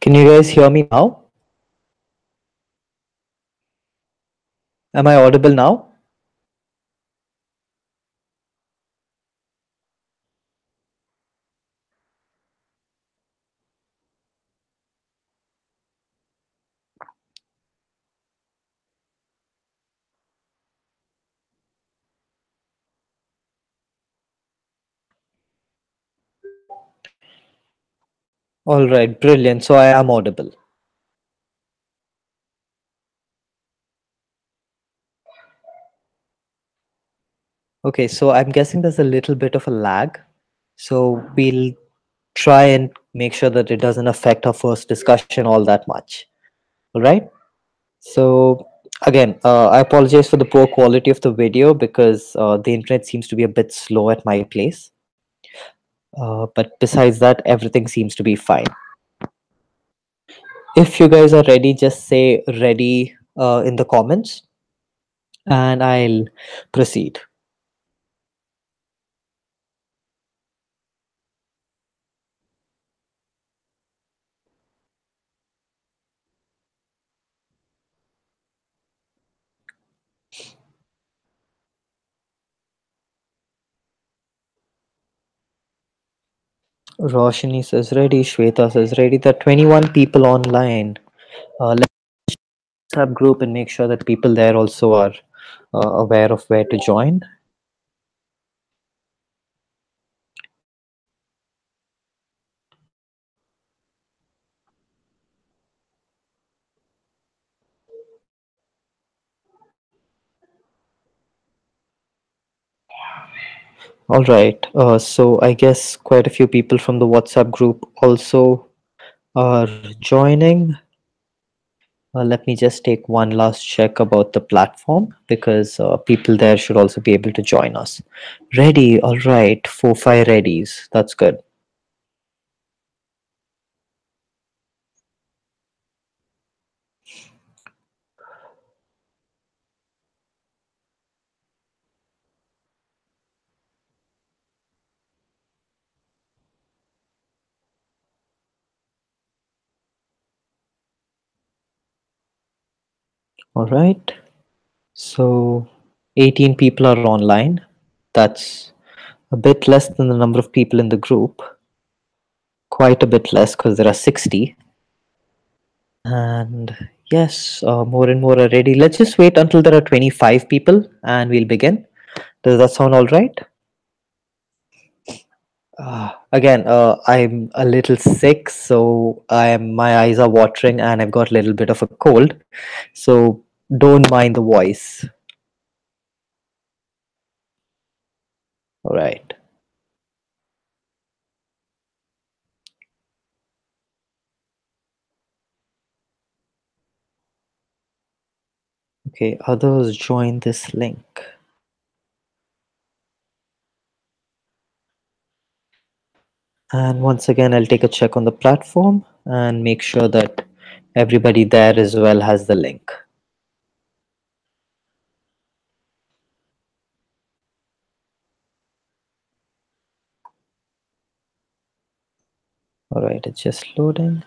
Can you guys hear me now? Am I audible now? All right, brilliant. So I am audible. Okay, so I'm guessing there's a little bit of a lag. So we'll try and make sure that it doesn't affect our first discussion all that much. All right. So again, I apologize for the poor quality of the video because the internet seems to be a bit slow at my place. But besides that, everything seems to be fine. If you guys are ready, just say ready in the comments and I'll proceed. Roshni says ready. Shweta says ready. There are 21 people online. Let's have group and make sure that people there also are aware of where to join. All right. So I guess quite a few people from the WhatsApp group also are joining. Let me just take one last check about the platform because people there should also be able to join us. Ready. All right. 4, 5 readies. That's good. All right. So 18 people are online. That's a bit less than the number of people in the group. Quite a bit less because there are 60. And yes, more and more are ready. Let's just wait until there are 25 people and we'll begin. Does that sound all right? Again, I'm a little sick, so my eyes are watering and I've got a little bit of a cold. So don't mind the voice. All right. Okay, others join this link. And once again, I'll take a check on the platform and make sure that everybody there as well has the link. All right, it's just loading.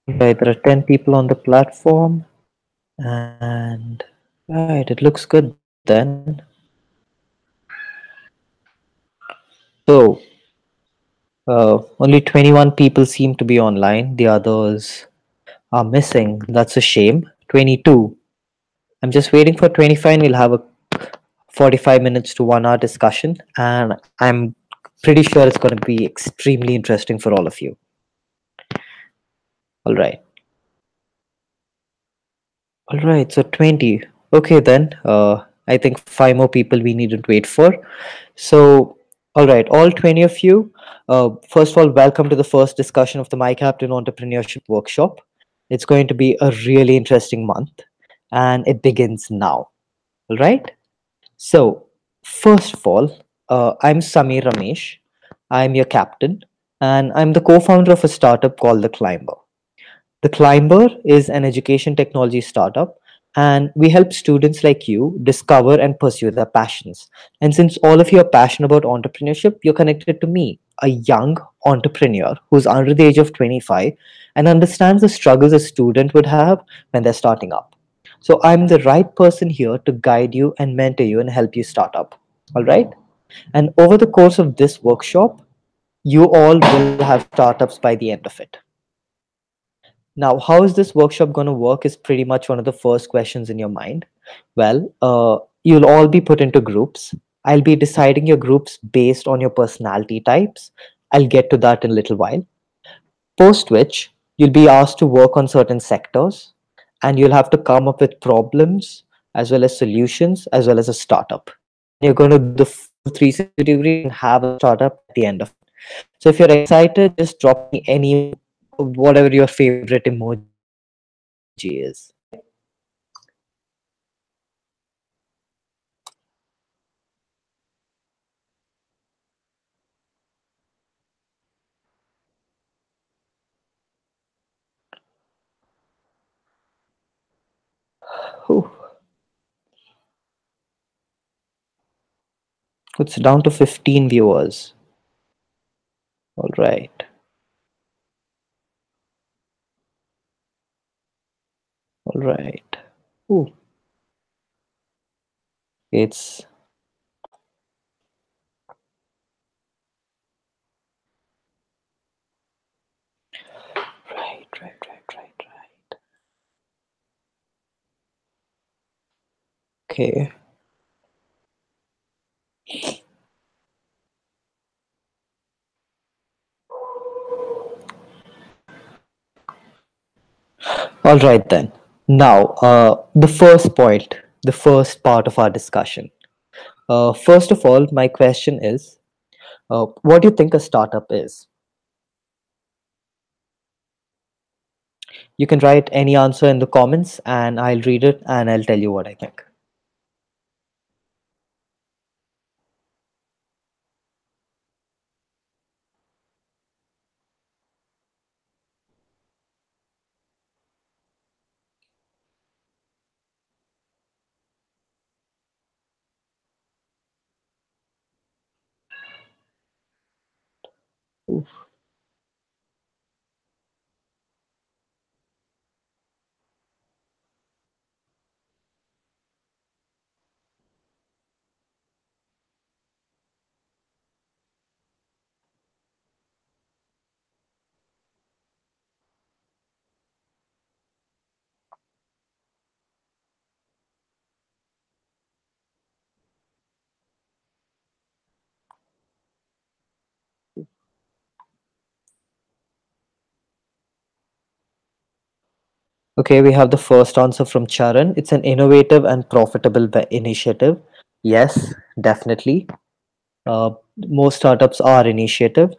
Right, there are 10 people on the platform. And right, it looks good then. So only 21 people seem to be online. The others are missing. That's a shame. 22. I'm just waiting for 25. We'll have a 45 minutes to 1 hour discussion. And I'm pretty sure it's going to be extremely interesting for all of you. All right. All right. So 20. Okay, then. I think 5 more people we need to wait for. So, all right, all 20 of you, first of all, welcome to the first discussion of the My Captain Entrepreneurship Workshop. It's going to be a really interesting month and it begins now. All right. So, first of all, I'm Samir Ramesh. I'm your captain and I'm the co founder of a startup called The Climber. The Climber is an education technology startup And we help students like you discover and pursue their passions. And since all of you are passionate about entrepreneurship, you're connected to me, a young entrepreneur who's under the age of 25 and understands the struggles a student would have when they're starting up. So I'm the right person here to guide you and mentor you and help you start up. All right. And over the course of this workshop, you all will have startups by the end of it. Now, how is this workshop going to work is pretty much one of the first questions in your mind. Well, you'll all be put into groups. I'll be deciding your groups based on your personality types. I'll get to that in a little while. Post which, you'll be asked to work on certain sectors and you'll have to come up with problems as well as solutions as well as a startup. And you're going to do the full 360 degree and have a startup at the end of it. So if you're excited, just drop me any whatever your favorite emoji is. All right. Whew. It's down to 15 viewers. All right. All right. Ooh. It's right. Okay. All right then. Now, the first point, the first part of our discussion. First of all, my question is, what do you think a startup is? You can write any answer in the comments and I'll read it and I'll tell you what I think. Okay, we have the first answer from Charan. It's an innovative and profitable initiative. Yes, definitely. Most startups are initiative.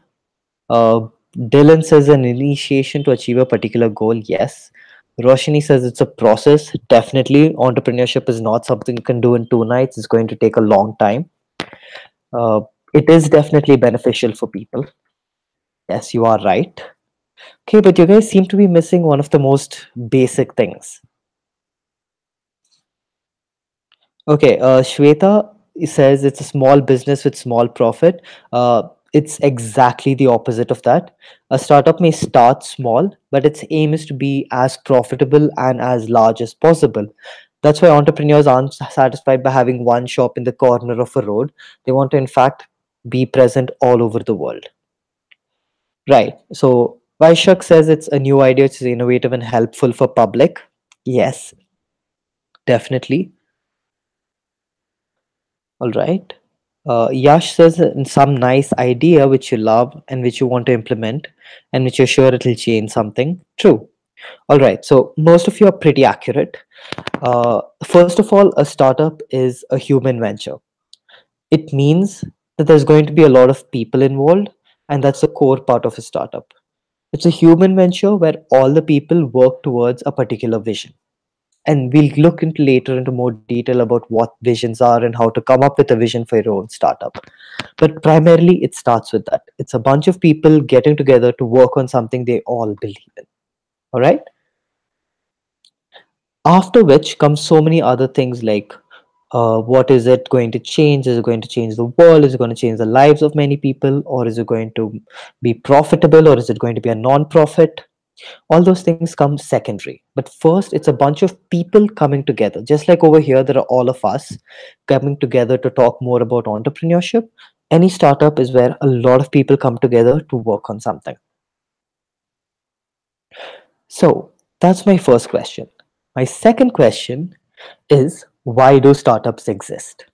Uh, Dylan says an initiation to achieve a particular goal. Yes. Roshini says it's a process. Definitely. Entrepreneurship is not something you can do in 2 nights. It's going to take a long time. Uh, it is definitely beneficial for people. Yes, you are right. Okay, but you guys seem to be missing one of the most basic things. Okay, Shweta says it's a small business with small profit. It's exactly the opposite of that. A startup may start small, but its aim is to be as profitable and as large as possible. That's why entrepreneurs aren't satisfied by having one shop in the corner of a road. They want to, in fact, be present all over the world. Right. So Vaishak says it's a new idea, it's innovative and helpful for public. Yes, definitely. All right. Yash says some nice idea which you love and which you want to implement and which you're sure it'll change something. True. All right. So most of you are pretty accurate. First of all, a startup is a human venture. It means that there's going to be a lot of people involved, and that's the core part of a startup. It's a human venture where all the people work towards a particular vision. And we'll look into later into more detail about what visions are and how to come up with a vision for your own startup. But primarily, it starts with that. It's a bunch of people getting together to work on something they all believe in. All right. After which comes so many other things like what is it going to change? Is it going to change the world? Is it going to change the lives of many people? Or is it going to be profitable? Or is it going to be a non-profit? All those things come secondary. But first, it's a bunch of people coming together. Just like over here, there are all of us coming together to talk more about entrepreneurship. Any startup is where a lot of people come together to work on something. So that's my first question. My second question is, why do startups exist?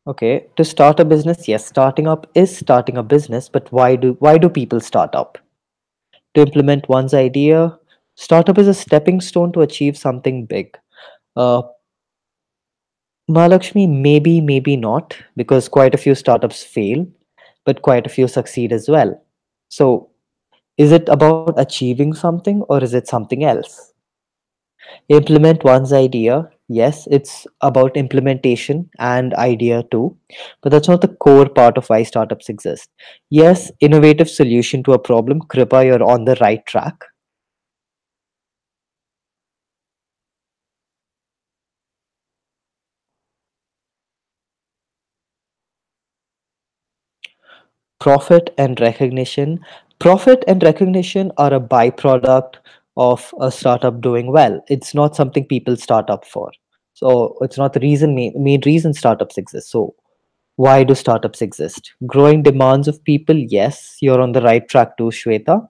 Okay, to start a business, yes, starting up is starting a business, but why do people start up? To implement one's idea, startup is a stepping stone to achieve something big. Uh, Mahalakshmi, maybe, maybe not, because quite a few startups fail, but quite a few succeed as well. So, is it about achieving something or is it something else? Implement one's idea. Yes, it's about implementation and idea too, but that's not the core part of why startups exist. Yes, innovative solution to a problem. Kripa, you're on the right track. Profit and recognition. Profit and recognition are a byproduct of a startup doing well. It's not something people start up for. So it's not the main reason startups exist. So why do startups exist? Growing demands of people. Yes, you're on the right track too, Shweta.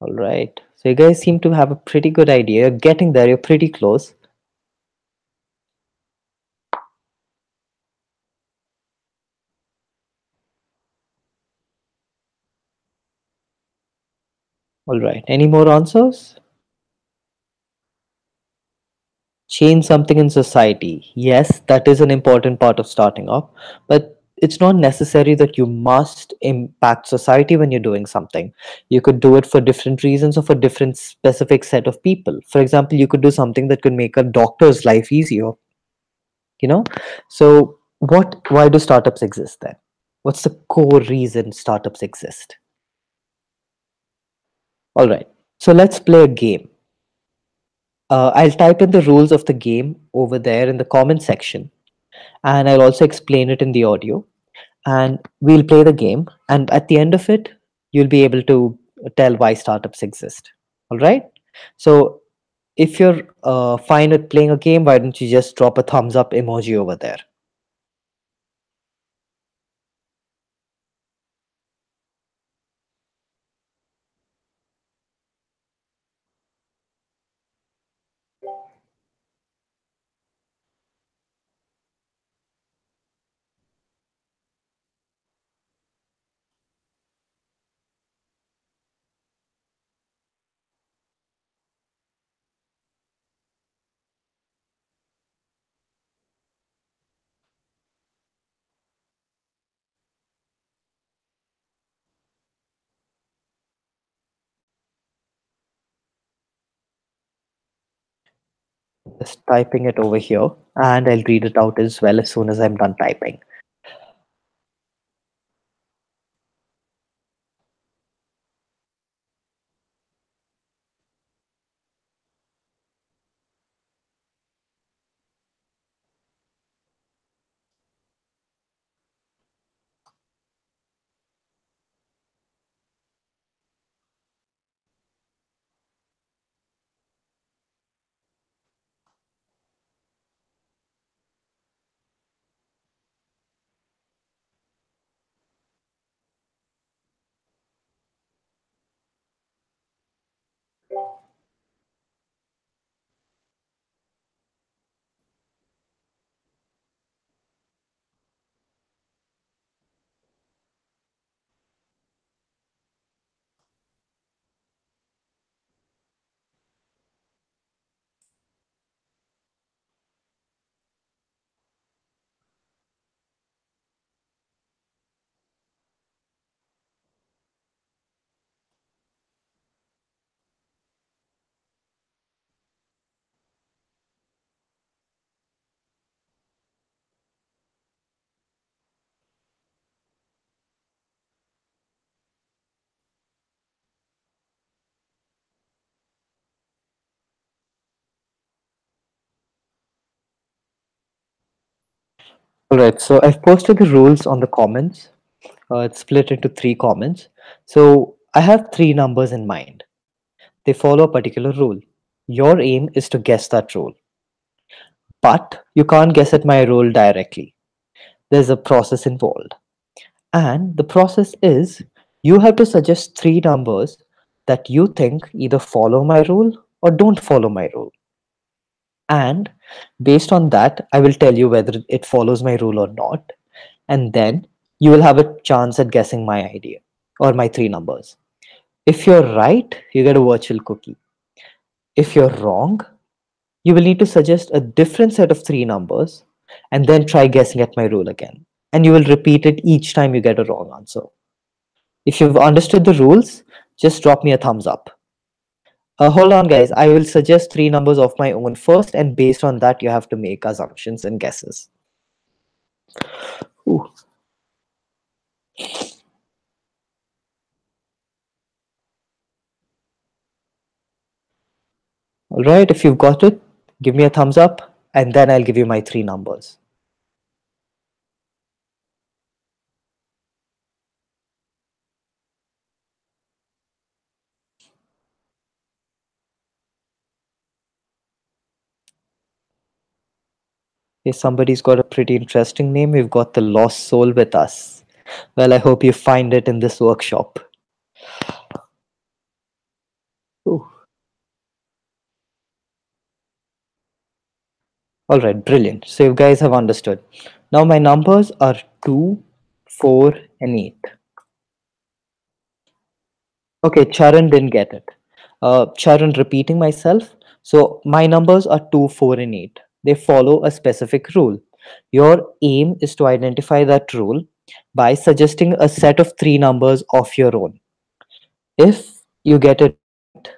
All right. So you guys seem to have a pretty good idea. You're getting there. You're pretty close. All right. Any more answers? Change something in society. Yes, that is an important part of starting up, but it's not necessary that you must impact society when you're doing something. You could do it for different reasons or for different specific set of people. For example, you could do something that could make a doctor's life easier, you know? So why do startups exist then? What's the core reason startups exist? All right. So let's play a game. I'll type in the rules of the game over there in the comment section, and I'll also explain it in the audio. And we'll play the game. And at the end of it, you'll be able to tell why startups exist. All right. So if you're fine with playing a game, why don't you just drop a thumbs up emoji over there? Just typing it over here, and I'll read it out as well as soon as I'm done typing. Alright, so I've posted the rules on the comments. It's split into three comments. So I have three numbers in mind. They follow a particular rule. Your aim is to guess that rule, but you can't guess at my rule directly. There's a process involved. And the process is you have to suggest three numbers that you think either follow my rule or don't follow my rule. And based on that, I will tell you whether it follows my rule or not. And then you will have a chance at guessing my idea or my three numbers. If you're right, you get a virtual cookie. If you're wrong, you will need to suggest a different set of three numbers and then try guessing at my rule again. And you will repeat it each time you get a wrong answer. If you've understood the rules, just drop me a thumbs up. Hold on, guys. I will suggest three numbers of my own first, and based on that, you have to make assumptions and guesses. Ooh. All right, if you've got it, give me a thumbs up, and then I'll give you my three numbers. If somebody's got a pretty interesting name, we've got the Lost Soul with us. Well, I hope you find it in this workshop. Ooh. All right, brilliant. So you guys have understood. Now my numbers are 2, 4, and 8. Okay, Charan didn't get it. Charan, repeating myself. So my numbers are 2, 4, and 8. They follow a specific rule. Your aim is to identify that rule by suggesting a set of three numbers of your own. If you get it right,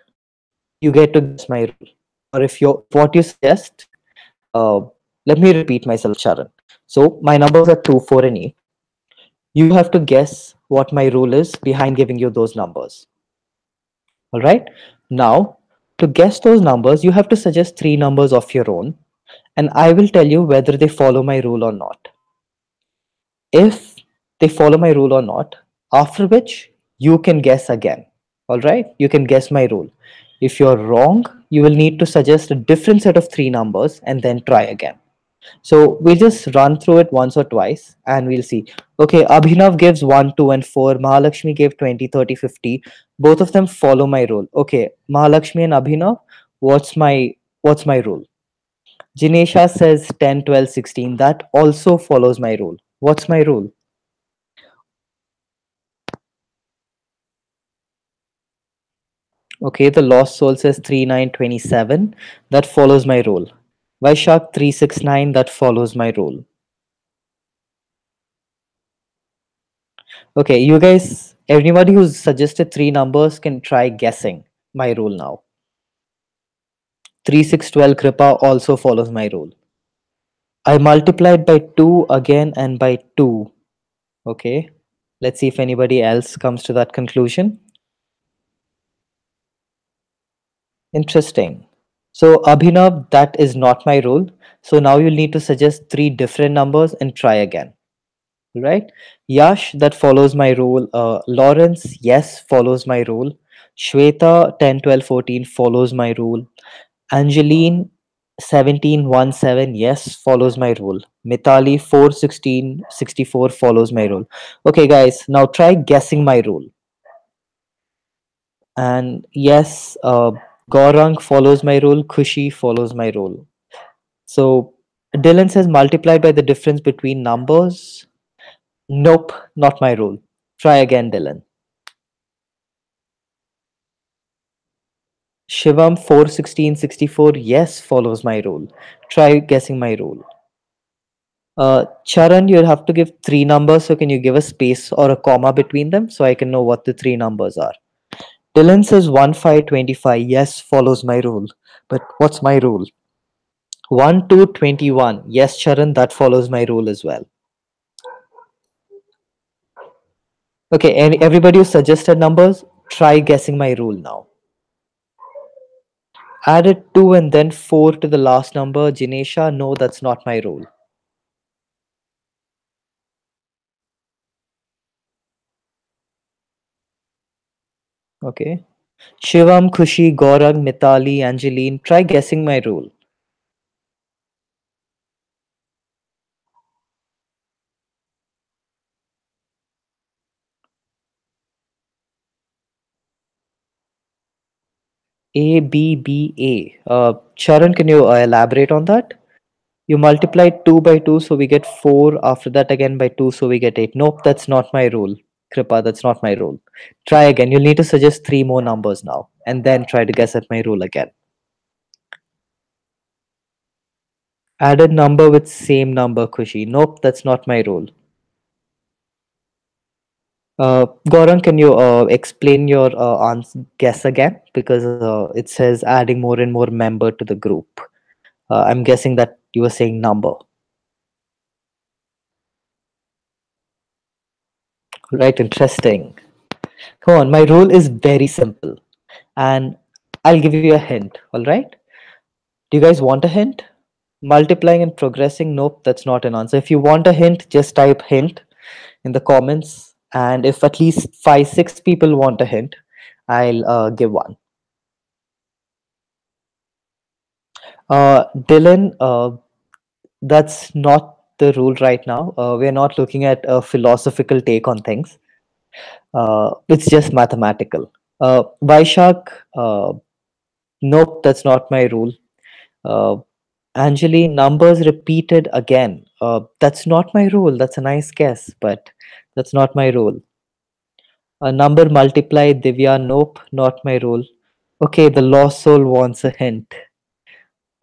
you get to guess my rule. Or if what you suggest, uh, let me repeat myself, Charan. So my numbers are 2, 4, and 8. You have to guess what my rule is behind giving you those numbers. All right. Now, to guess those numbers, you have to suggest three numbers of your own, and I will tell you whether they follow my rule or not. If they follow my rule or not, after which you can guess again. All right. You can guess my rule. If you're wrong, you will need to suggest a different set of three numbers and then try again. So we'll just run through it once or twice and we'll see. Okay, Abhinav gives 1, 2, and 4. Mahalakshmi gave 20, 30, 50. Both of them follow my rule. Okay, Mahalakshmi and Abhinav, what's my rule? Jinesha says 10, 12, 16. That also follows my rule. What's my rule? Okay, the Lost Soul says 3, 9, 27. That follows my rule. Vaishak 3, 6, 9. That follows my rule. Okay, you guys, everybody who's suggested three numbers can try guessing my rule now. 3, 6, 12 Kripa also follows my rule. I multiplied by 2 again and by 2. Okay, let's see if anybody else comes to that conclusion. Interesting. So, Abhinav, that is not my rule. So now you'll need to suggest three different numbers and try again. Right? Yash, that follows my rule. Lawrence, yes, follows my rule. Shweta, 10, 12, 14 follows my rule. Angeline, 17, 1, 7, yes, follows my rule. Mitali, 4, 16, 64 follows my rule. Okay, guys, now try guessing my rule. And yes, Gaurang follows my rule. Khushi follows my rule. So Dylan says multiplied by the difference between numbers. Nope, not my rule. Try again, Dylan. Shivam 41664, yes, follows my rule. Try guessing my rule. Charan, you'll have to give three numbers. So can you give a space or a comma between them so I can know what the three numbers are? Dylan says 1525, yes, follows my rule. But what's my rule? 1221, yes, Charan, that follows my rule as well. Okay, and everybody who suggested numbers, try guessing my rule now. Added 2 and then 4 to the last number. Jinesha, no, that's not my rule. Okay. Shivam, Khushi, Gaurang, Mitali, Angeline, try guessing my rule. A, B, B, A. Charan, can you elaborate on that? You multiply 2 by 2, so we get 4. After that, again by 2, so we get 8. Nope, that's not my rule. Kripa, that's not my rule. Try again. You'll need to suggest 3 more numbers now, and then try to guess at my rule again. Added number with same number, Khushi. Nope, that's not my rule. Gaurang, can you explain your guess again? Because it says adding more and more member to the group. I'm guessing that you were saying number. Right, interesting. Come on, my rule is very simple. And I'll give you a hint, all right? Do you guys want a hint? Multiplying and progressing? Nope, that's not an answer. If you want a hint, just type hint in the comments. And if at least five, six people want a hint, I'll give one. Dylan, that's not the rule right now. We're not looking at a philosophical take on things. It's just mathematical. Vaishak, nope, that's not my rule. Uh, Anjali, numbers repeated again. That's not my rule. That's a nice guess, but that's not my rule. A number multiplied, Divya, nope, not my rule. Okay, the lost soul wants a hint.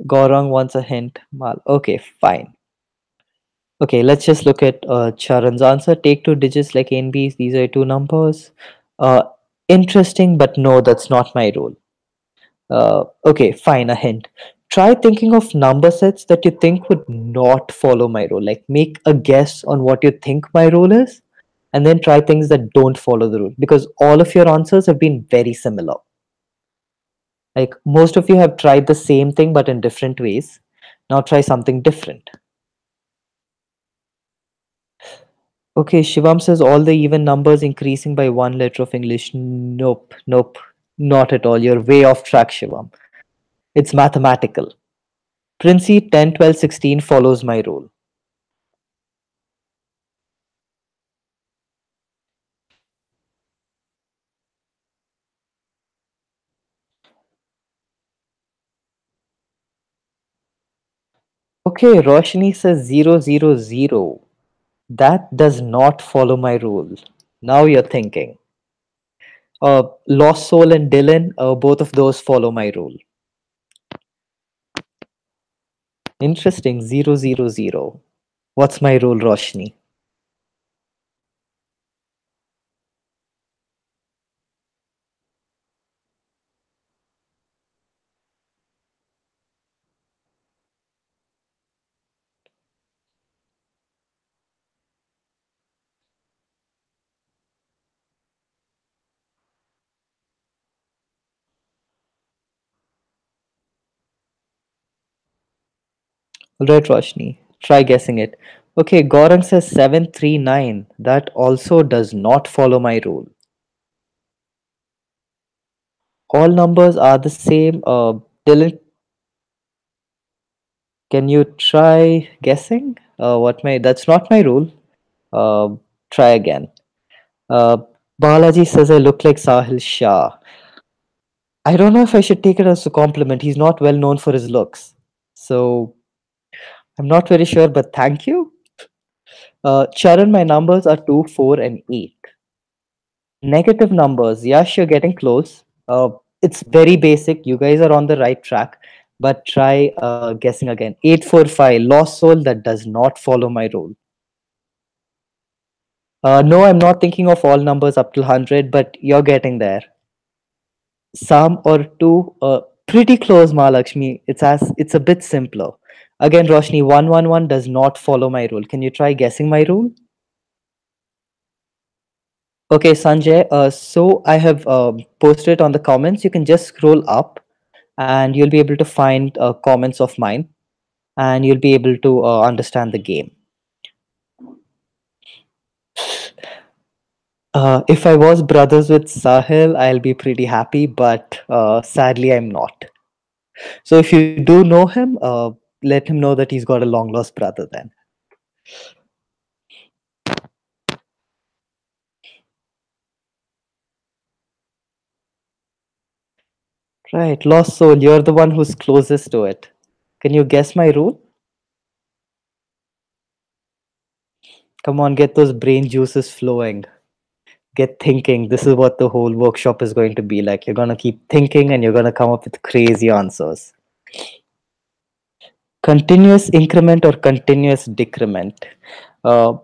Gaurang wants a hint. Mal. Okay, fine. Okay, let's just look at Charan's answer. Take two digits like A and B. These are two numbers. Uh, Interesting, but no, that's not my rule. Okay, fine, a hint. Try thinking of number sets that you think would not follow my rule. Like make a guess on what you think my rule is, and then try things that don't follow the rule. Because all of your answers have been very similar. Like most of you have tried the same thing but in different ways. Now try something different. Okay, Shivam says all the even numbers increasing by one letter of English. Nope, nope, not at all. You're way off track, Shivam. It's mathematical. Princey 10, 12, 16 follows my rule. Okay, Roshni says 000. That does not follow my rule. Now you're thinking. Lost Soul and Dylan, both of those follow my rule. Interesting, 000. What's my rule, Roshni? Alright, Roshni, try guessing it. Okay, Gaurang says 739. That also does not follow my rule. All numbers are the same. Dylan, can you try guessing? That's not my rule. Uh, Try again. Uh, Balaji says I look like Sahil Shah. I don't know if I should take it as a compliment. He's not well known for his looks. So I'm not very sure, but thank you. Charan, my numbers are 2, 4, and 8. Negative numbers. Yes, you're getting close. It's very basic. You guys are on the right track. But try guessing again. 845. Lost soul that does not follow my rule. No, I'm not thinking of all numbers up to 100, but you're getting there. Some or two, pretty close, Mahalakshmi. It's a bit simpler. Again, Roshni, 111 does not follow my rule. Can you try guessing my rule? Okay, Sanjay. So I have posted it on the comments. You can just scroll up and you'll be able to find comments of mine and you'll be able to understand the game. If I was brothers with Sahil, I'll be pretty happy, but sadly, I'm not. So if you do know him, let him know that he's got a long lost brother then. Right, lost soul, you're the one who's closest to it. Can you guess my rule? Come on, get those brain juices flowing. Get thinking. This is what the whole workshop is going to be like. You're going to keep thinking and you're going to come up with crazy answers. Continuous increment or continuous decrement? Uh,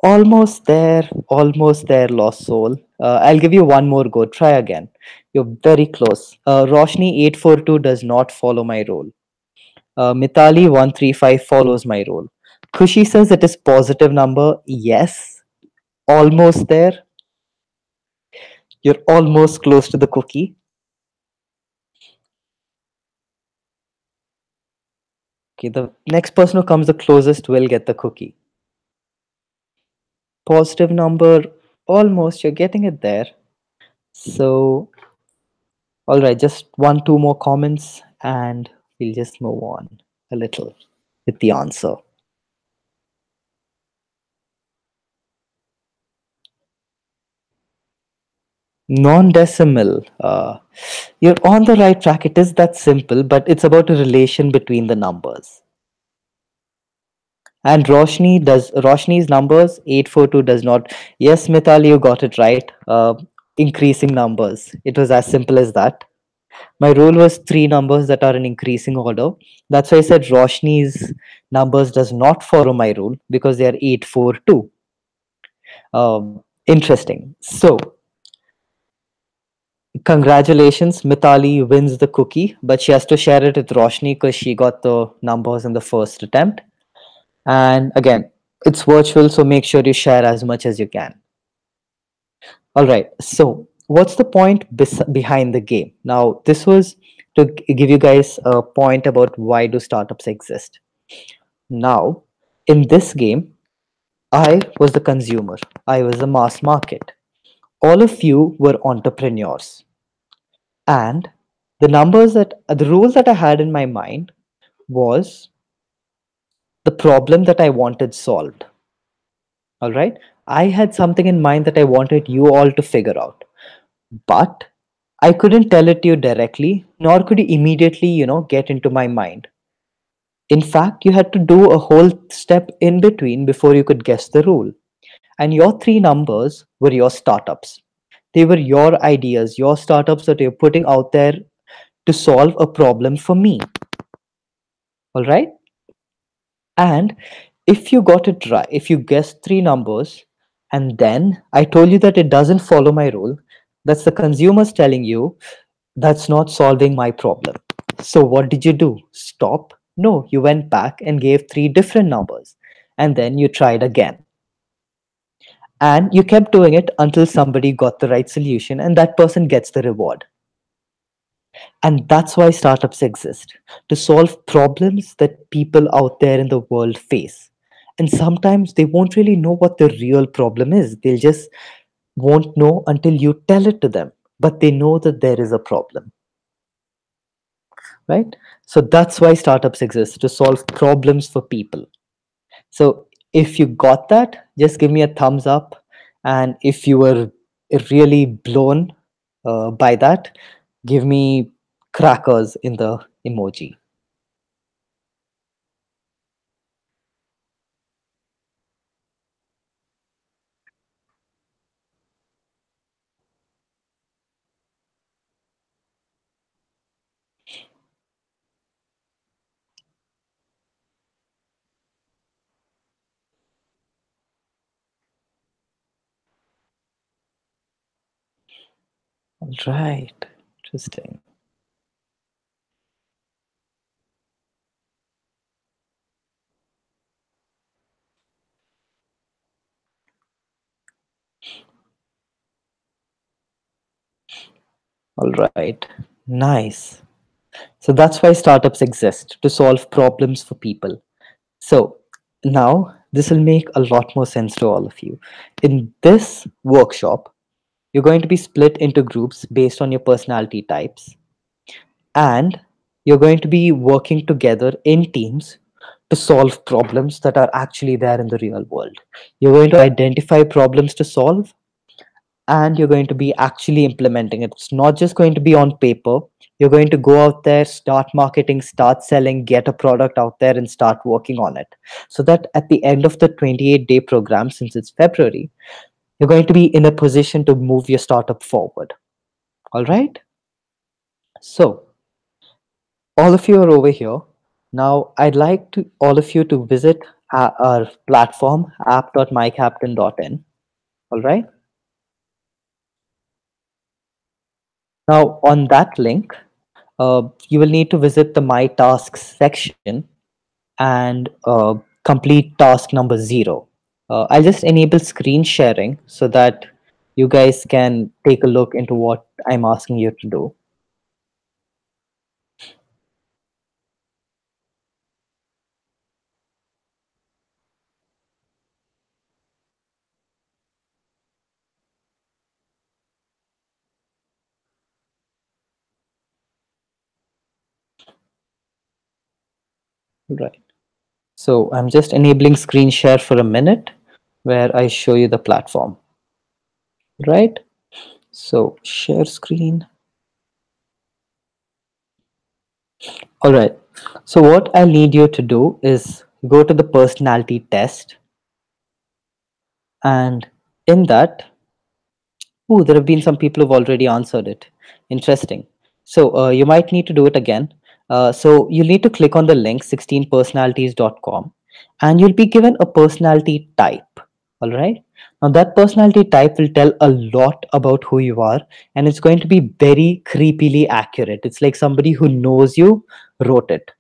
almost there, lost soul. I'll give you one more go. Try again. You're very close. Roshni 842 does not follow my rule. Mitali 135 follows my rule. Kushi says it is positive number. Yes, almost there. You're almost close to the cookie. Okay, the next person who comes the closest will get the cookie. Positive number, almost. You're getting it there. So, all right, just one, two more comments, and we'll just move on a little with the answer. Non-decimal. You're on the right track. It is that simple, but it's about a relation between the numbers. And Roshni's numbers 842 does not. Yes, Mithali, you got it right. Increasing numbers. It was as simple as that. My rule was three numbers that are in increasing order. That's why I said Roshni's numbers does not follow my rule because they are 842. Interesting. So, congratulations, Mithali wins the cookie, but she has to share it with Roshni because she got the numbers in the first attempt. And again, it's virtual, so make sure you share as much as you can. All right. So, what's the point behind the game? Now, this was to give you guys a point about why do startups exist. Now, in this game, I was the consumer. I was the mass market. All of you were entrepreneurs. And the rule that I had in my mind was the problem that I wanted solved. All right. I had something in mind that I wanted you all to figure out. But I couldn't tell it to you directly, nor could you immediately, get into my mind. In fact, you had to do a whole step in between before you could guess the rule. And your three numbers were your startups. They were your ideas, your startups that you're putting out there to solve a problem for me. All right. And if you got it right, if you guessed three numbers, and then I told you that it doesn't follow my rule, that's the consumers telling you that's not solving my problem. So what did you do? Stop? No, you went back and gave three different numbers. And then you tried again. And you kept doing it until somebody got the right solution and that person gets the reward. And that's why startups exist, to solve problems that people out there in the world face. And sometimes they won't really know what the real problem is. They'll just won't know until you tell it to them. But they know that there is a problem, right? So that's why startups exist, to solve problems for people. So if you got that, just give me a thumbs up. And if you were really blown by that, give me crackers in the emoji. All right. Interesting. All right. Nice. So that's why startups exist, to solve problems for people. So now this will make a lot more sense to all of you. In this workshop, you're going to be split into groups based on your personality types, and you're going to be working together in teams to solve problems that are actually there in the real world. You're going to identify problems to solve, and you're going to be actually implementing it. It's not just going to be on paper. You're going to go out there, start marketing, start selling, get a product out there, and start working on it. So that at the end of the 28-day program, since it's February, you're going to be in a position to move your startup forward. All right. So all of you are over here. Now, I'd like to all of you to visit our platform app.mycaptain.in. All right. Now, on that link, you will need to visit the My Tasks section and complete task number 0. I'll just enable screen sharing so that you guys can take a look into what I'm asking you to do. Right. So I'm just enabling screen share for a minute where I show you the platform. Right. So share screen. All right. So what I need you to do is go to the personality test, and in that, oh, there have been some people who've already answered it. Interesting. So you might need to do it again. So you'll need to click on the link 16personalities.com, and you'll be given a personality type. All right. Now that personality type will tell a lot about who you are, and it's going to be very creepily accurate. It's like somebody who knows you wrote it.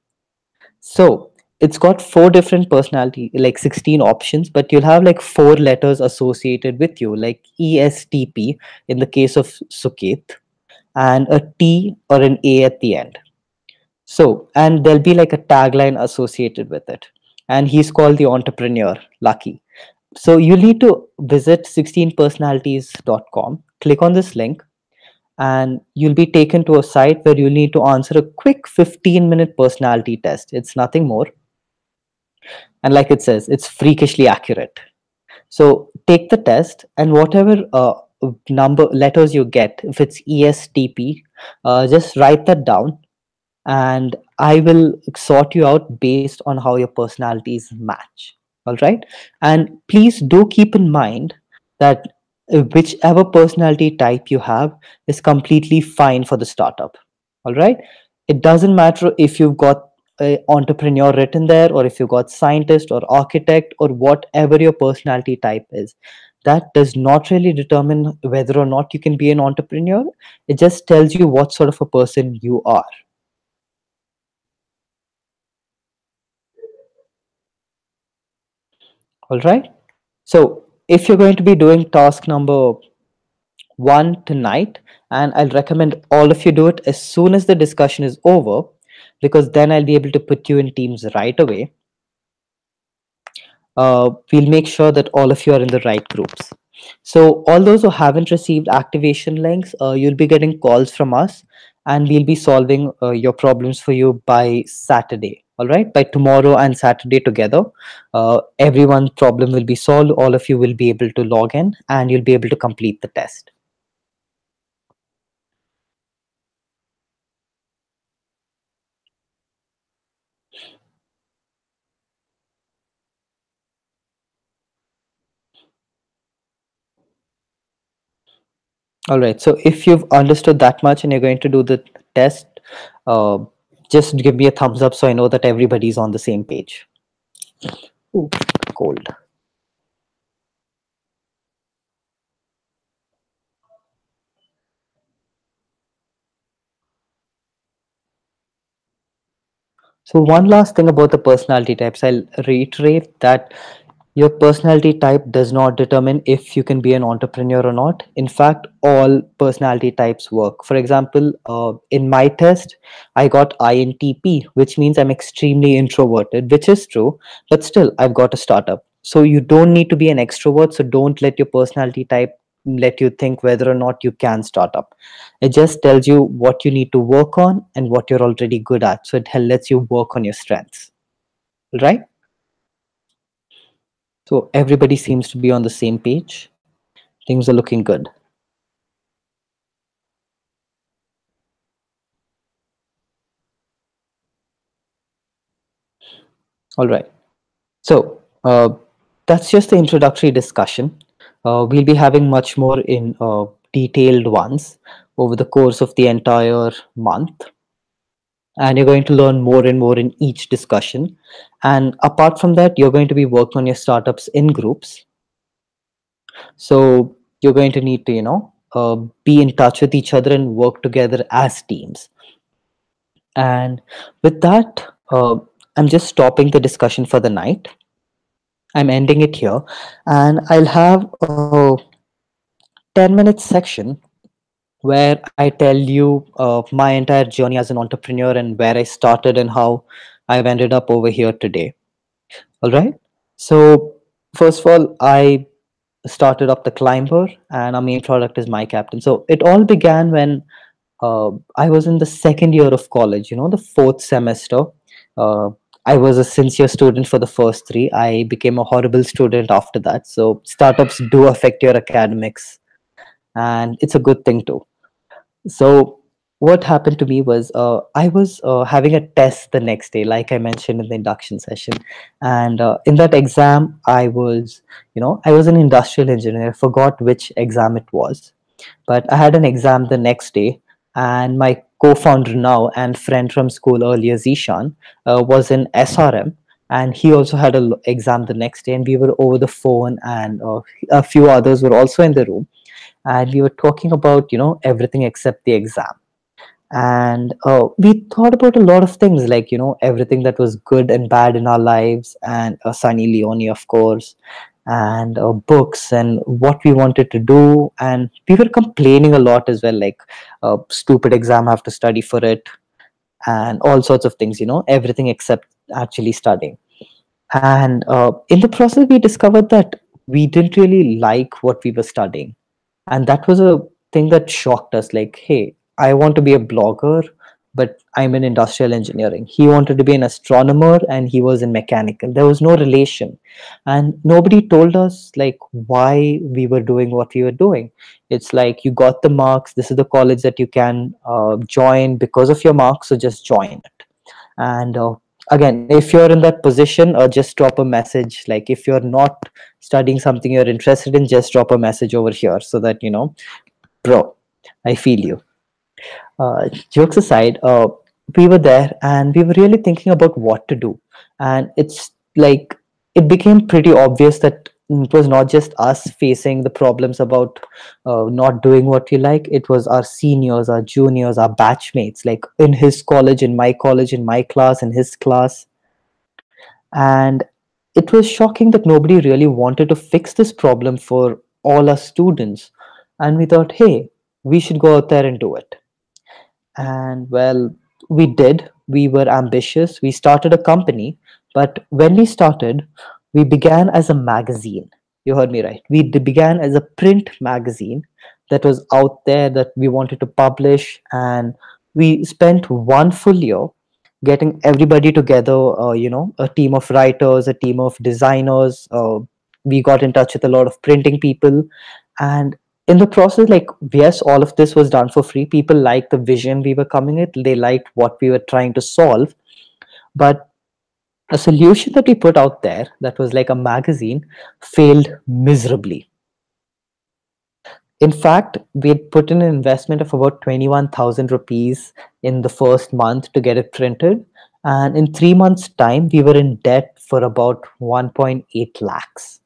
So it's got four different personality, like 16 options, but you'll have like four letters associated with you, like ESTP in the case of Suket, and a T or an A at the end. So, and there'll be like a tagline associated with it. And he's called the entrepreneur, Lucky. So you need to visit 16personalities.com, click on this link, and you'll be taken to a site where you need to answer a quick 15-minute personality test. It's nothing more. And like it says, it's freakishly accurate. So take the test, and whatever number letters you get, if it's ESTP, just write that down, and I will sort you out based on how your personalities match. All right. And please do keep in mind that whichever personality type you have is completely fine for the startup. All right. It doesn't matter if you've got a entrepreneur written there, or if you've got scientist or architect or whatever your personality type is. That does not really determine whether or not you can be an entrepreneur. It just tells you what sort of a person you are. All right. So if you're going to be doing task number 1 tonight, and I'll recommend all of you do it as soon as the discussion is over, because then I'll be able to put you in teams right away. We'll make sure that all of you are in the right groups. So all those who haven't received activation links, you'll be getting calls from us, and we'll be solving your problems for you by Saturday. All right, by tomorrow and Saturday together, everyone's problem will be solved. All of you will be able to log in, and you'll be able to complete the test. All right. So if you've understood that much and you're going to do the test, uh, just give me a thumbs up so I know that everybody's on the same page. Ooh, cold. So one last thing about the personality types, I'll reiterate that your personality type does not determine if you can be an entrepreneur or not. In fact, all personality types work. For example, in my test, I got INTP, which means I'm extremely introverted, which is true, but still, I've got a startup. So you don't need to be an extrovert. So don't let your personality type let you think whether or not you can start up. It just tells you what you need to work on and what you're already good at. So it lets you work on your strengths, right? So everybody seems to be on the same page. Things are looking good. All right. So that's just the introductory discussion. We'll be having much more in detailed ones over the course of the entire month. And you're going to learn more and more in each discussion. And apart from that, you're going to be working on your startups in groups. So you're going to need to, be in touch with each other and work together as teams. And with that, I'm just stopping the discussion for the night. I'm ending it here, and I'll have a 10-minute section where I tell you my entire journey as an entrepreneur and where I started and how I've ended up over here today. All right. So, first of all, I started up the Climber, and our main product is My Captain. So, it all began when I was in the second year of college, the fourth semester. Uh, I was a sincere student for the first three. I became a horrible student after that. So, startups do affect your academics, and it's a good thing too. So what happened to me was I was having a test the next day, like I mentioned in the induction session, and in that exam, I was an industrial engineer. I forgot which exam it was, but I had an exam the next day, and my co-founder now and friend from school earlier, Zishan, was in SRM. And he also had an exam the next day, and we were over the phone, and a few others were also in the room, and we were talking about everything except the exam. And we thought about a lot of things, like everything that was good and bad in our lives, and Sunny Leone, of course, and books and what we wanted to do. And we were complaining a lot as well, like stupid exam, have to study for it, and all sorts of things, everything except actually studying. And in the process, we discovered that we didn't really like what we were studying, and that was a thing that shocked us, like, hey, I want to be a blogger, but I'm in industrial engineering. He wanted to be an astronomer, and he was in mechanical. There was no relation, and nobody told us like why we were doing what we were doing. It's like, you got the marks, this is the college that you can join because of your marks, so just join it. And again, if you're in that position, just drop a message. Like, if you're not studying something you're interested in, just drop a message over here, so that bro, I feel you. Jokes aside, we were there and we were really thinking about what to do. And it's like, it became pretty obvious that it was not just us facing the problems about not doing what we like. It was our seniors, our juniors, our batchmates, like in his college, in my class, in his class. And it was shocking that nobody really wanted to fix this problem for all our students. And we thought, hey, we should go out there and do it. And well, we did. We were ambitious. We started a company. But when we started, we began as a magazine. You heard me right. We began as a print magazine that was out there that we wanted to publish. And we spent one full year getting everybody together, a team of writers, a team of designers. We got in touch with a lot of printing people. And in the process, like, yes, all of this was done for free. People liked the vision we were coming at, they liked what we were trying to solve. But a solution that we put out there, that was like a magazine, failed miserably. In fact, we had put in an investment of about 21,000 rupees in the first month to get it printed. And in 3 months' time, we were in debt for about 1.8 lakhs.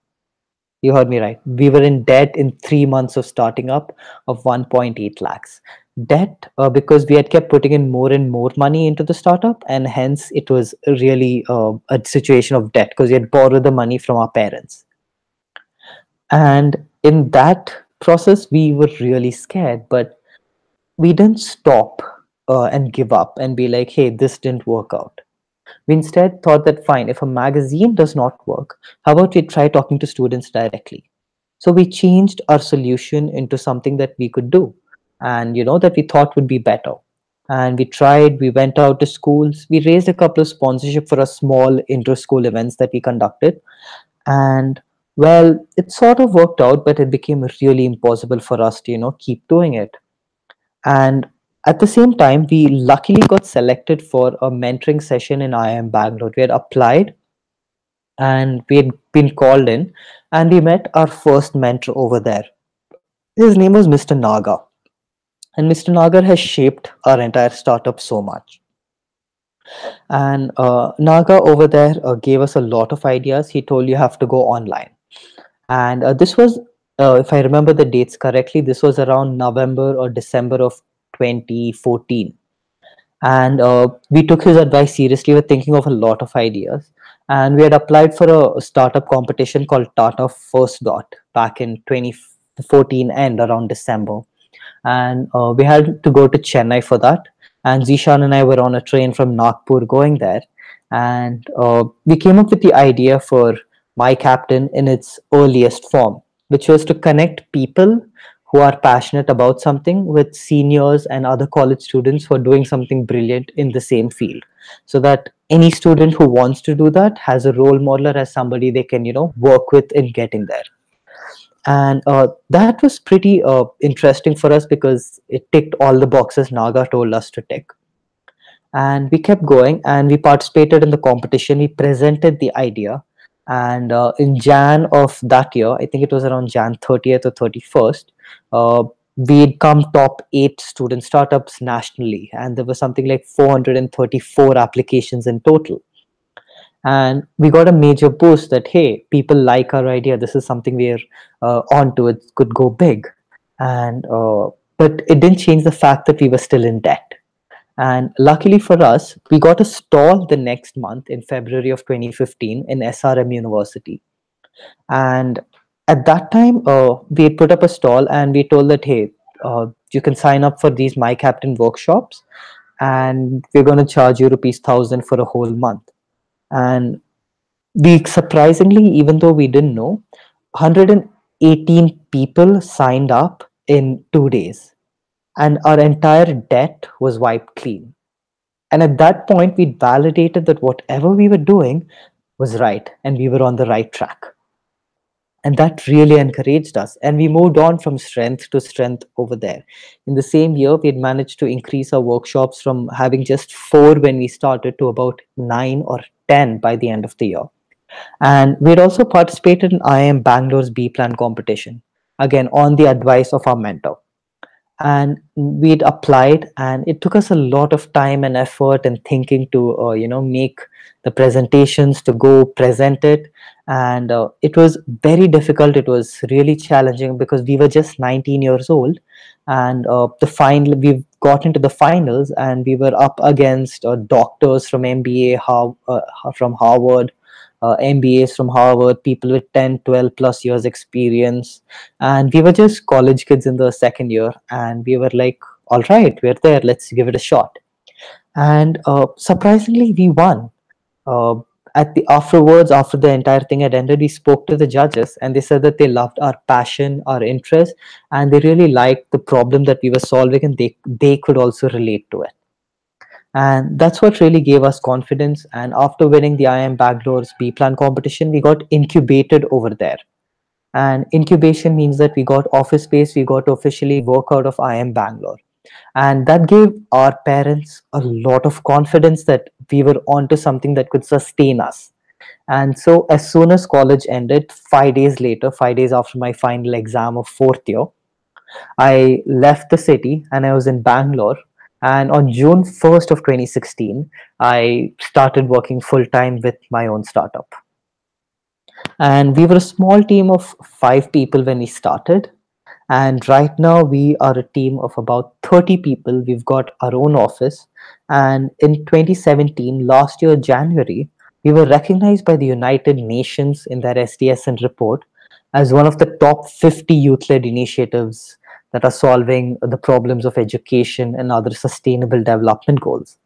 You heard me right. We were in debt in 3 months of starting up of 1.8 lakhs. Debt because we had kept putting in more and more money into the startup, and hence it was really a situation of debt because we had borrowed the money from our parents. And in that process, we were really scared, but we didn't stop and give up and be like, hey, this didn't work out. We instead thought that fine, if a magazine does not work, how about we try talking to students directly? So we changed our solution into something that we could do and that we thought would be better. And we tried, we went out to schools, we raised a couple of sponsorship for a small inter-school events that we conducted. And well, it sort of worked out, but it became really impossible for us to, keep doing it. And at the same time, we luckily got selected for a mentoring session in IIM Bangalore. We had applied and we had been called in, and we met our first mentor over there. His name was Mr. Naga. And Mr. Nagar has shaped our entire startup so much. And Naga over there gave us a lot of ideas. He told you have to go online. And this was, if I remember the dates correctly, this was around November or December of 2014. And we took his advice seriously. We were thinking of a lot of ideas. And we had applied for a startup competition called Tata First Dot back in 2014 and around December. And we had to go to Chennai for that. And Zishan and I were on a train from Nagpur going there. And we came up with the idea for My Captain in its earliest form, which was to connect people who are passionate about something with seniors and other college students who are doing something brilliant in the same field, so that any student who wants to do that has a role model as somebody they can work with in getting there. And that was pretty interesting for us because it ticked all the boxes Naga told us to tick. And we kept going and we participated in the competition. We presented the idea. And in Jan of that year, I think it was around Jan 30th or 31st, we'd come top 8 student startups nationally. And there was something like 434 applications in total. And we got a major boost that hey, people like our idea, this is something we're onto, it could go big. And but it didn't change the fact that we were still in debt. And luckily for us, we got a stall the next month in February of 2015 in SRM University. And at that time, we had put up a stall and we told that hey, you can sign up for these My Captain workshops, and we're going to charge you rupees 1,000 for a whole month. And we surprisingly, even though we didn't know, 118 people signed up in 2 days, and our entire debt was wiped clean. And at that point, we validated that whatever we were doing was right and we were on the right track. And that really encouraged us. And we moved on from strength to strength over there. In the same year, we had managed to increase our workshops from having just 4 when we started to about 9 or 10 by the end of the year. And we had also participated in IIM Bangalore's B Plan competition, again, on the advice of our mentor. And we'd applied, and it took us a lot of time and effort and thinking to make the presentations, to go present it. And it was very difficult. It was really challenging because we were just 19 years old. And we got into the finals, and we were up against doctors from from Harvard, MBAs from Harvard, people with 10, 12 plus years experience. And we were just college kids in the second year. And we were like, all right, we're there. Let's give it a shot. And surprisingly, we won. After the entire thing had ended, we spoke to the judges and they said that they loved our passion, our interest, and they really liked the problem that we were solving, and they could also relate to it. And that's what really gave us confidence. And after winning the IIM Bangalore's B Plan competition, we got incubated over there. And incubation means that we got office space, we got to officially work out of IIM Bangalore. And that gave our parents a lot of confidence that we were onto something that could sustain us. And so as soon as college ended, 5 days later, 5 days after my final exam of fourth year, I left the city and I was in Bangalore. And on June 1st of 2016, I started working full time with my own startup. And we were a small team of 5 people when we started. And right now, we are a team of about 30 people. We've got our own office. And in 2017, last year, January, we were recognized by the United Nations in their SDSN report as one of the top 50 youth led initiatives that are solving the problems of education and other sustainable development goals.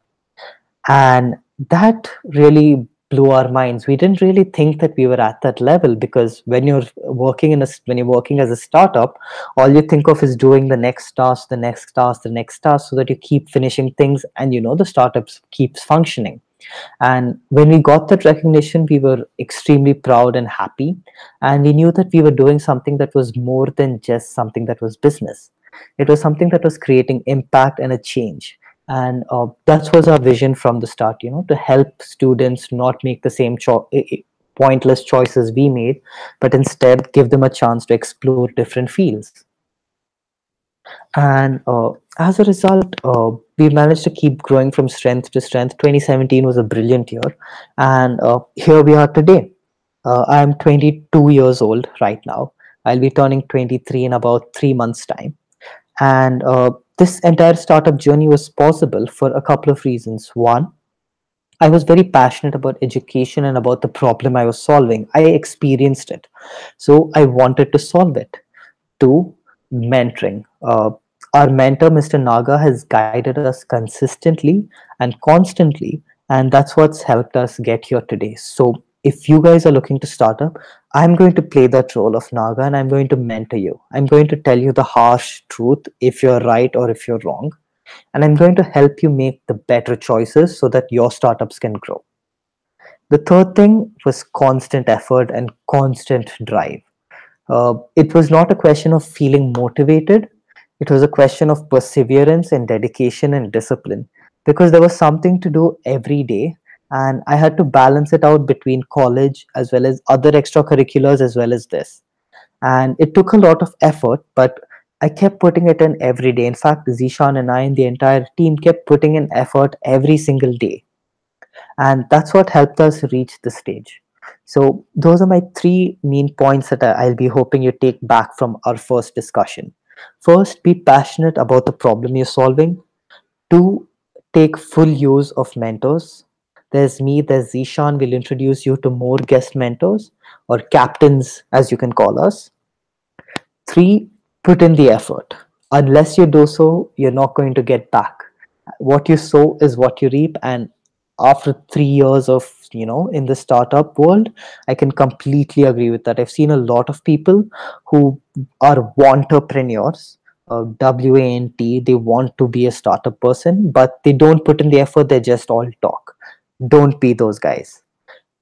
And that really blew our minds. We didn't really think that we were at that level, because when you're when you're working as a startup, all you think of is doing the next task, the next task, the next task, so that you keep finishing things, and the startups keeps functioning. And when we got that recognition, we were extremely proud and happy. And we knew that we were doing something that was more than just something that was business. It was something that was creating impact and a change. And that was our vision from the start, to help students not make the same pointless choices we made, but instead give them a chance to explore different fields. And as a result, we managed to keep growing from strength to strength. 2017 was a brilliant year. And here we are today. I'm 22 years old right now. I'll be turning 23 in about 3 months' time. And this entire startup journey was possible for a couple of reasons. One, I was very passionate about education and about the problem I was solving. I experienced it. So I wanted to solve it. Two, mentoring. Our mentor, Mr. Naga, has guided us consistently and constantly, and that's what's helped us get here today. So, if you guys are looking to start up, I'm going to play that role of Naga, and I'm going to mentor you. I'm going to tell you the harsh truth if you're right or if you're wrong, and I'm going to help you make the better choices so that your startups can grow. The third thing was constant effort and constant drive. It was not a question of feeling motivated. It was a question of perseverance and dedication and discipline, because there was something to do every day. And I had to balance it out between college as well as other extracurriculars as well as this. And it took a lot of effort, but I kept putting it in every day. In fact, Zishan and I and the entire team kept putting in effort every single day, and that's what helped us reach the stage. So those are my three main points that I'll be hoping you take back from our first discussion. First, be passionate about the problem you're solving. Two, take full use of mentors. There's me, there's Zishan. We'll introduce you to more guest mentors, or captains as you can call us. Three, put in the effort. Unless you do so, you're not going to get back. What you sow is what you reap. And after 3 years of, in the startup world, I can completely agree with that. I've seen a lot of people who are entrepreneurs, WANT, they want to be a startup person, but they don't put in the effort, they just all talk. Don't be those guys.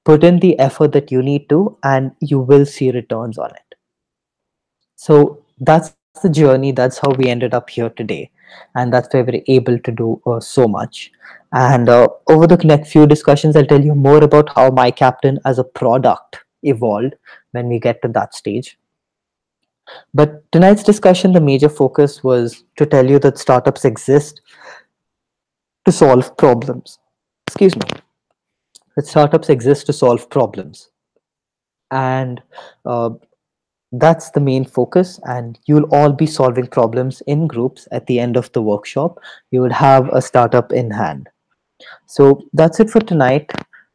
Put in the effort that you need to, and you will see returns on it. So that's the journey. That's how we ended up here today, and that's why we're able to do so much. And over the next few discussions, I'll tell you more about how my captain as a product evolved when we get to that stage. But tonight's discussion, the major focus was to tell you that startups exist to solve problems. Excuse me. That startups exist to solve problems, and uh, that's the main focus. And you'll all be solving problems in groups. At the end of the workshop, you would have a startup in hand. So that's it for tonight.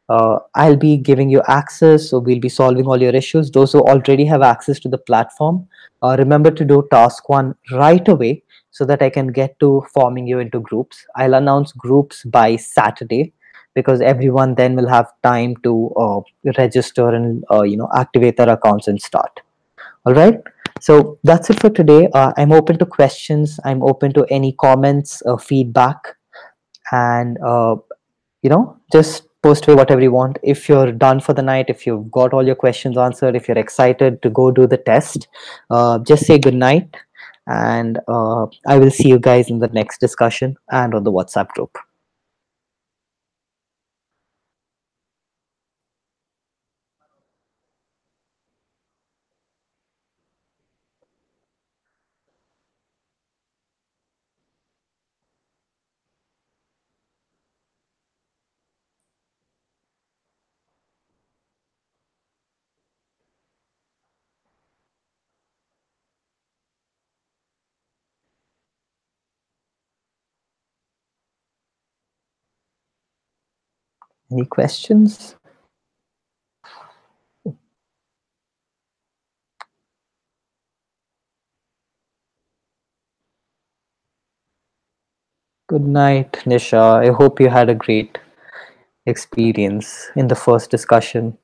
I'll be giving you access, so we'll be solving all your issues. Those who already have access to the platform, remember to do task one right away, so that I can get to forming you into groups. I'll announce groups by Saturday, because everyone then will have time to register and activate their accounts and start. All right. So that's it for today. I'm open to questions. I'm open to any comments, feedback, and just post away whatever you want. If you're done for the night, if you've got all your questions answered, if you're excited to go do the test, just say good night, and I will see you guys in the next discussion and on the WhatsApp group. Any questions? Good night, Nisha. I hope you had a great experience in the first discussion.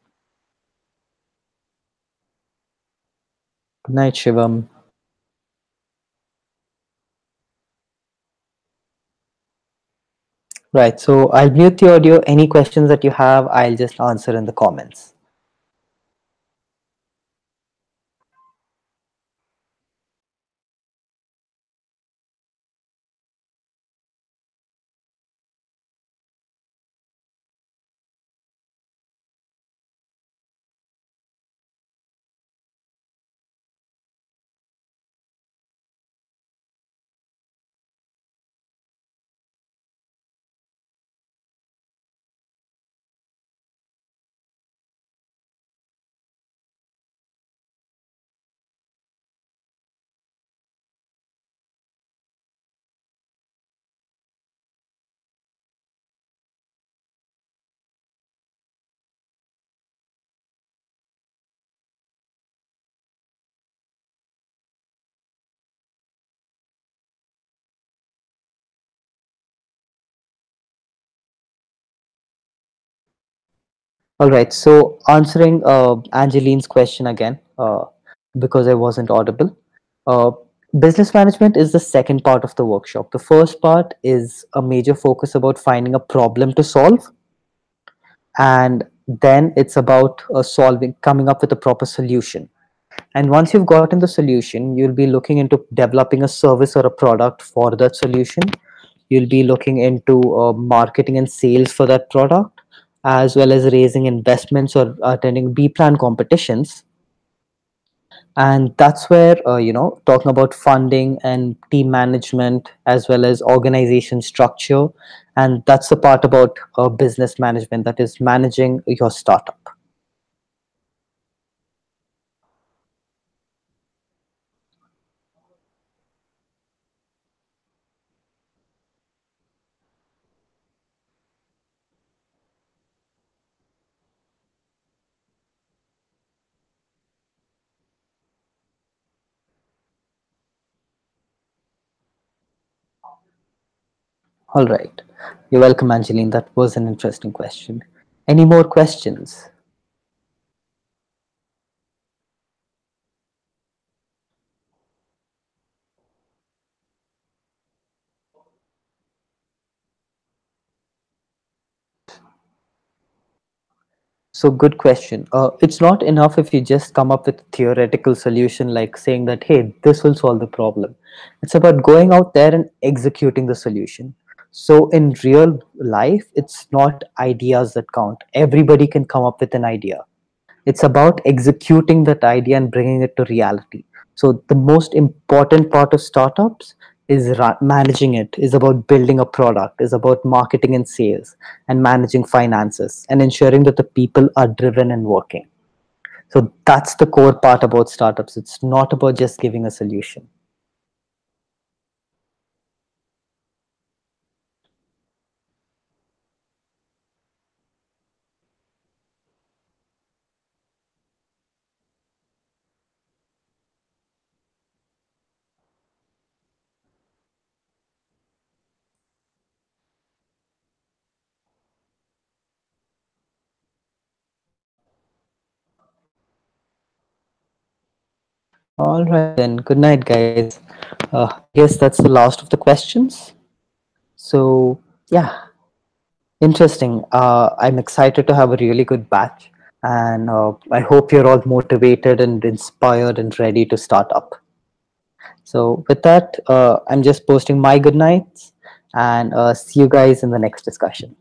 Good night, Shivam. Right, so I'll mute the audio. Any questions that you have, I'll just answer in the comments. All right, so answering Angeline's question again, because I wasn't audible. Uh, Business management is the second part of the workshop. The first part is a major focus about finding a problem to solve, and then it's about solving, coming up with a proper solution. And once you've gotten the solution, you'll be looking into developing a service or a product for that solution. You'll be looking into marketing and sales for that product, as well as raising investments or attending B plan competitions. And that's where, talking about funding and team management, as well as organization structure. And that's the part about business management, that is managing your startup. All right. You're welcome, Angeline. That was an interesting question. Any more questions? So, good question. It's not enough if you just come up with a theoretical solution like saying that, hey, this will solve the problem. It's about going out there and executing the solution. So, in real life, it's not ideas that count. Everybody can come up with an idea. It's about executing that idea and bringing it to reality. So the most important part of startups is managing it, is about building a product, is about marketing and sales, and managing finances, and ensuring that the people are driven and working. So that's the core part about startups. It's not about just giving a solution. All right, then. Good night, guys. I guess that's the last of the questions. So, yeah, interesting. I'm excited to have a really good batch, and I hope you're all motivated and inspired and ready to start up. So, with that, I'm just posting my good nights, and see you guys in the next discussion.